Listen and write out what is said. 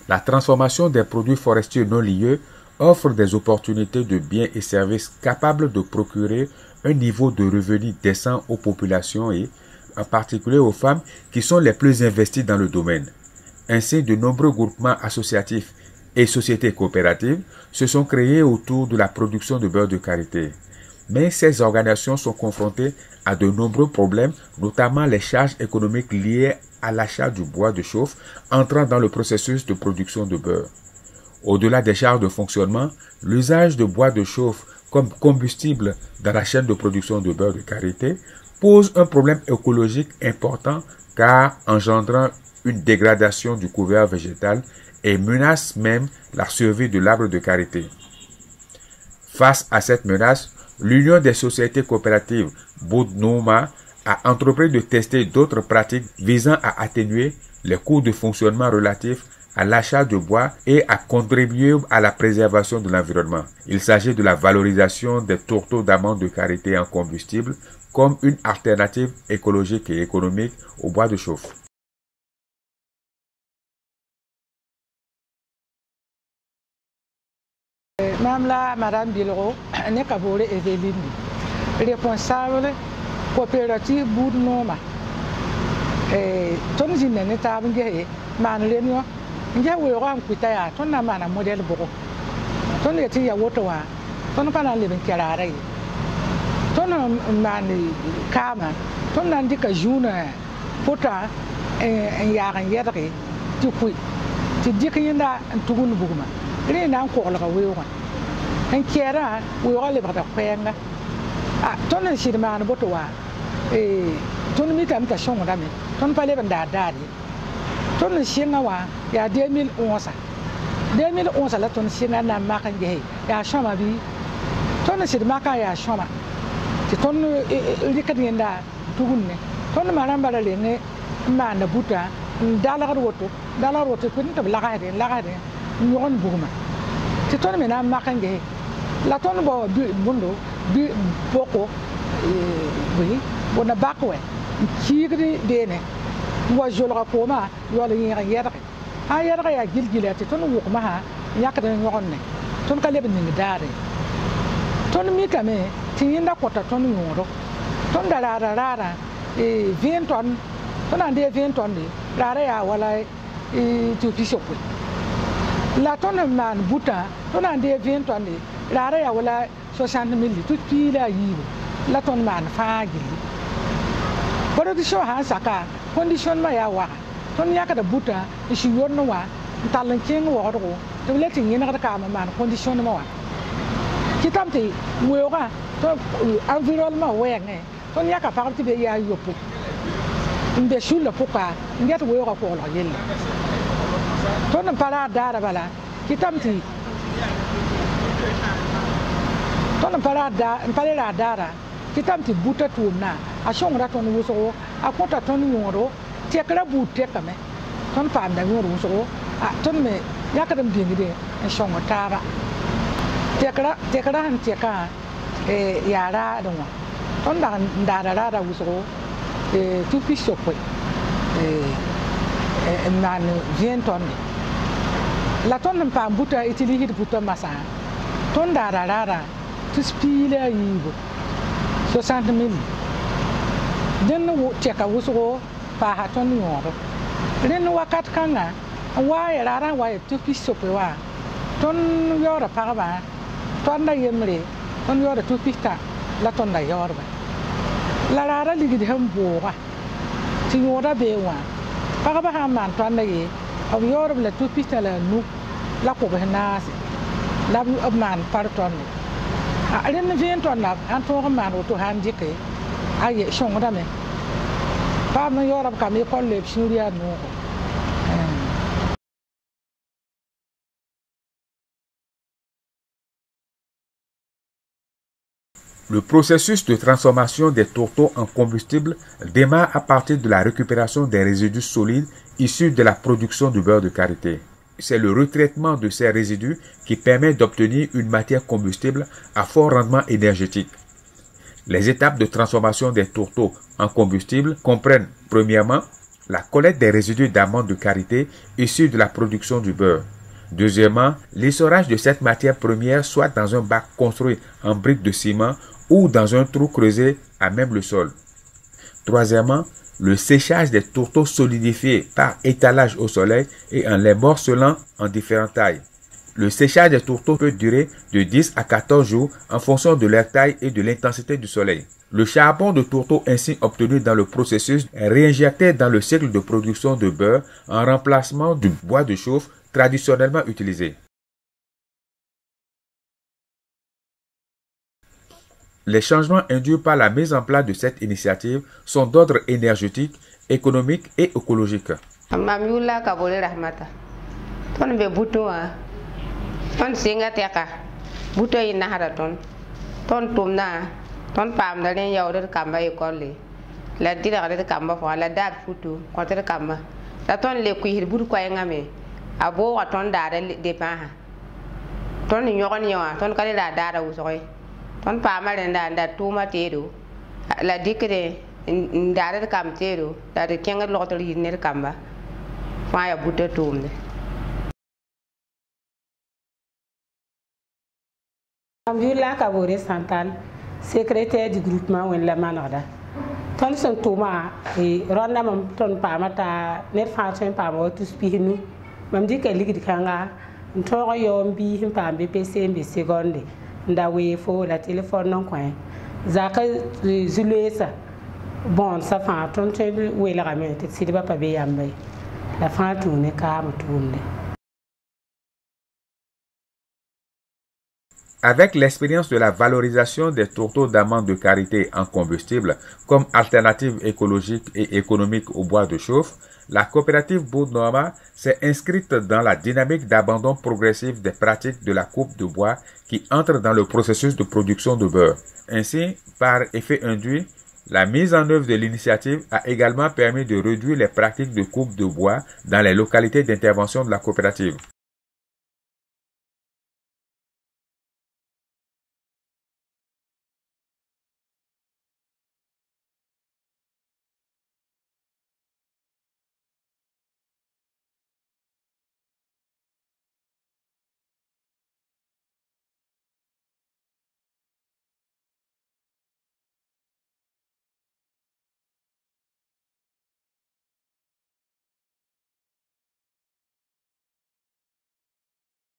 La transformation des produits forestiers non liés offre des opportunités de biens et services capables de procurer un niveau de revenu décent aux populations et, en particulier aux femmes qui sont les plus investies dans le domaine. Ainsi, de nombreux groupements associatifs et sociétés coopératives se sont créés autour de la production de beurre de karité. Mais ces organisations sont confrontées à de nombreux problèmes, notamment les charges économiques liées à l'achat du bois de chauffe entrant dans le processus de production de beurre. Au-delà des charges de fonctionnement, l'usage de bois de chauffe comme combustible dans la chaîne de production de beurre de karité pose un problème écologique important car engendrant une dégradation du couvert végétal et menace même la survie de l'arbre de karité. Face à cette menace, l'Union des sociétés coopératives Boudnouma a entrepris de tester d'autres pratiques visant à atténuer les coûts de fonctionnement relatifs à l'achat de bois et à contribuer à la préservation de l'environnement. Il s'agit de la valorisation des tourteaux d'amandes de karité en combustible comme une alternative écologique et économique au bois de chauffe. Madame la Madame Bilro, n'est qu'à voler Evelyne, responsable coopérative Boudnouma. Ton zine n'est pas engagé, man réunion. Il y a eu un coup d'œil, ton n'a pas un modèle beaucoup. Ton est il y a Wotowa, ton pas un living carré. Ton man Kama, ton n'a dit que June, Pota, et Yaran Yadri, tu quit. Tu dis qu'il y a un tourne bouma. Rien encore le wheel. And Kiera, we all live at a quang. Ton and she man Botowa. Ton meet them to show them. Ton Palevan daddy. Ton and Shingawa, ya dear mil onsa. Dear mil onsa let on sing and Macan gay. Ya shama be. Ton and said Maca ya shama. The ton licking that tune. Ton Maramba Lene, man the Buddha, Dollar water couldn't have lagged. Yon booma. Tu tournes maintenant Macangue. La tonne bundo, boko, oui, on a backway. Kigri dene. Was Jola Poma, you are in a yadre. I had a gilgillet, ton wokmaha, yakan yonne. Ton calebin in the daddy. Ton mikame, Tinda quarter ton yoro. Ton da rara, a venton, ton and de venton, rara, while I to piece of. La tonne man buta, ton and de venton, rara, while I 60 milli, to pila you. La tonne man fagi. But the show has a car, condition my hour. Ton yaka the buta, is she won't know what, talent king water, to letting in a car man, condition more. Kitamti, Wura, environment wearing, ton yaka party be ya yopu. In the shula poka, get Wura for a yellow. Ton para darabala, Kitamti. Ton parada and palera dara, Kitamti buta to na, a song raton wuso, a quarter ton euro, take a boot take me, ton pan the wuso, a ton me, yakadam dingy, and song a tara. Take a and take a yara, don't want. Ton dara wuso, two fish of a man vienton. La ton pan buta Italy buta massa. Ton dara to spila evil. So Santa Milli. Then the checker was all Pahaton water. Then the wakat kanga, and why a rara why two fish of a ton your parva, ton the yemre, ton your two pista, laton the yorba. La rara ligid him boa. Signora Bewa. Parabahaman ton the ye of your of the two pista no lap of her nasi. Love of man parton. I didn't invent on love and for a man to hand Jicky. I get shown what I mean. Pardon Europe can be called Julia no. Le processus de transformation des tourteaux en combustible démarre à partir de la récupération des résidus solides issus de la production du beurre de karité. C'est le retraitement de ces résidus qui permet d'obtenir une matière combustible à fort rendement énergétique. Les étapes de transformation des tourteaux en combustible comprennent, premièrement, la collecte des résidus d'amandes de karité issus de la production du beurre. Deuxièmement, l'essorage de cette matière première soit dans un bac construit en briques de ciment ou dans un trou creusé à même le sol. Troisièmement, le séchage des tourteaux solidifiés par étalage au soleil et en les morcelant en différentes tailles. Le séchage des tourteaux peut durer de 10 à 14 jours en fonction de leur taille et de l'intensité du soleil. Le charbon de tourteau ainsi obtenu dans le processus est réinjecté dans le cycle de production de beurre en remplacement du bois de chauffe traditionnellement utilisé. Les changements induits par la mise en place de cette initiative sont d'ordre énergétique, économique et écologique. Ton pamalenda da tuma tedo la dikre ndare kam tedo da de kenga lotor yiner kamba fa ya buta tumde Ambula Kabore Santal, secrétaire du groupement Wenla Manada. Ton son toma et rondam ton pamata net fashion pamo to speak nu mam di keligi kanga ntoro yombi himpambe pc mbi seconde nda we fo la téléphone non coin zaka zulesa bon ça fa ton te we la gamme te sidi ba pa be yambe la fa tourne ka ma tourne. Avec l'expérience de la valorisation des tourteaux d'amandes de karité en combustible comme alternative écologique et économique au bois de chauffe, la coopérative Bourg-Norma s'est inscrite dans la dynamique d'abandon progressif des pratiques de la coupe de bois qui entrent dans le processus de production de beurre. Ainsi, par effet induit, la mise en œuvre de l'initiative a également permis de réduire les pratiques de coupe de bois dans les localités d'intervention de la coopérative.